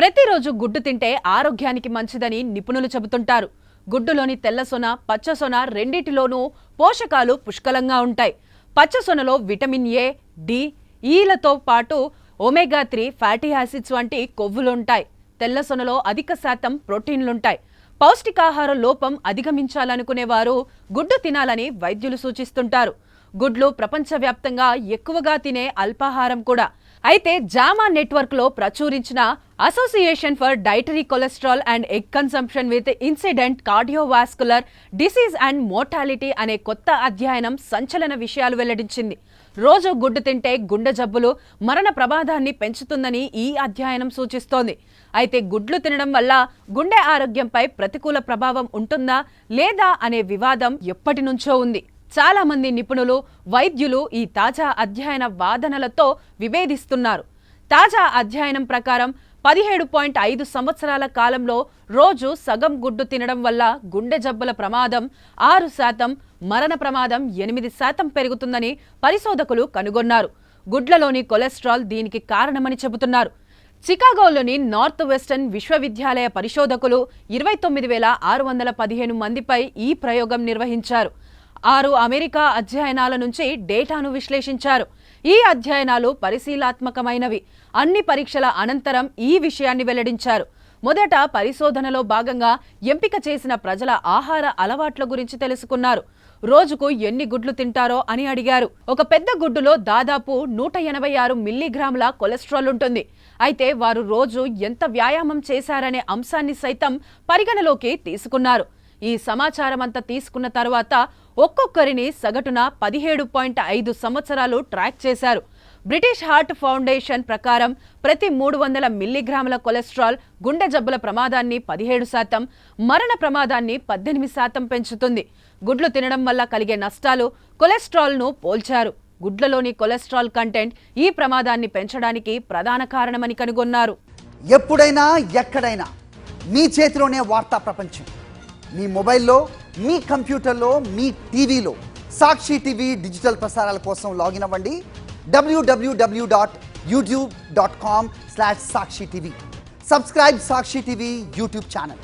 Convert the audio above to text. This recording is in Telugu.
ప్రతిరోజు గుడ్డు తింటే ఆరోగ్యానికి మంచిదని నిపుణులు చెబుతుంటారు. గుడ్డులోని తెల్ల సొన, పచ్చ సొన రెండిటిలోనూ పోషకాలు పుష్కలంగా ఉంటాయి. పచ్చ సొనలో విటమిన్ ఏ, డి, ఈలతో పాటు ఒమేగా 3 ఫ్యాటీ యాసిడ్స్ వంటి కొవ్వులుంటాయి. తెల్ల సొనలో అధిక శాతం ప్రోటీన్లుంటాయి. పౌష్టికాహార లోపం అధిగమించాలనుకునేవారు గుడ్డు తినాలని వైద్యులు సూచిస్తుంటారు. గుడ్లు ప్రపంచవ్యాప్తంగా ఎక్కువగా తినే అల్పాహారం కూడా. అయితే జామా నెట్వర్క్లో ప్రచురించిన association for dietary cholesterol and egg consumption with incident cardiovascular disease and mortality అనే కొత్త అధ్యయనం సంచలన విషయాలు వెల్లడించింది. రోజు గుడ్డు తింటే గుండె జబ్బులు, మరణ ప్రమాదాన్ని పెంచుతుందని ఈ అధ్యయనం సూచిస్తోంది. అయితే గుడ్లు తినడం వల్ల గుండె ఆరోగ్యంపై ప్రతికూల ప్రభావం ఉంటుందా లేదా అనే వివాదం ఎప్పటి నుంచో ఉంది. చాలా మంది నిపుణులు, వైద్యులు ఈ తాజా అధ్యయన వాదనలతో విభేదిస్తున్నారు. తాజా అధ్యయనం ప్రకారం 17.5 సంవత్సరాల కాలంలో రోజు సగం గుడ్డు తినడం వల్ల గుండె జబ్బుల ప్రమాదం 6%, మరణ ప్రమాదం 8% పెరుగుతుందని పరిశోధకులు కనుగొన్నారు. గుడ్లలోని కొలెస్ట్రాల్ దీనికి కారణమని చెబుతున్నారు. చికాగోలోని నార్త్ వెస్టర్న్ విశ్వవిద్యాలయ పరిశోధకులు 29,615 మందిపై ఈ ప్రయోగం నిర్వహించారు. 6 అమెరికా అధ్యయనాల నుంచి డేటాను విశ్లేషించారు. ఈ అధ్యయనాలు పరిశీలనాత్మకమైనవి. అన్ని పరీక్షల అనంతరం ఈ విషయాన్ని వెల్లడించారు. మొదట పరిశోధనలో భాగంగా ఎంపిక చేసిన ప్రజల ఆహార అలవాట్ల గురించి తెలుసుకున్నారు. రోజుకు ఎన్ని గుడ్లు తింటారో అని అడిగారు. ఒక పెద్ద గుడ్డులో దాదాపు 186 మిల్లీగ్రాముల కొలెస్ట్రాల్ ఉంటుంది. అయితే వారు రోజు ఎంత వ్యాయామం చేశారనే అంశాన్ని సైతం పరిగణలోకి తీసుకున్నారు. ఈ సమాచారం అంతా తీసుకున్న తర్వాత ఒక్కొక్కరిని సగటున 17.5 సంవత్సరాలు ట్రాక్ చేశారు. బ్రిటిష్ హార్ట్ ఫౌండేషన్ ప్రకారం ప్రతి 300 మిల్లీగ్రాముల కొలెస్ట్రాల్ గుండె జబ్బుల ప్రమాదాన్ని 17%, మరణ ప్రమాదాన్ని 18% పెంచుతుంది. గుడ్లు తినడం వల్ల కలిగే నష్టాలు, కొలెస్ట్రాల్ను పోల్చారు. గుడ్లలోని కొలెస్ట్రాల్ కంటెంట్ ఈ ప్రమాదాన్ని పెంచడానికి ప్రధాన కారణమని కనుగొన్నారు. ఎప్పుడైనా ఎక్కడైనా మీ చేతిలోనే వార్తా ప్రపంచం. మీ మొబైల్లో, మీ కంప్యూటర్లో, మీ టీవీలో సాక్షి టీవీ డిజిటల్ ప్రసారాల కోసం లాగిన్ అవ్వండి. www.youtube.com/sakshi tv. Subscribe Sakshi TV YouTube channel.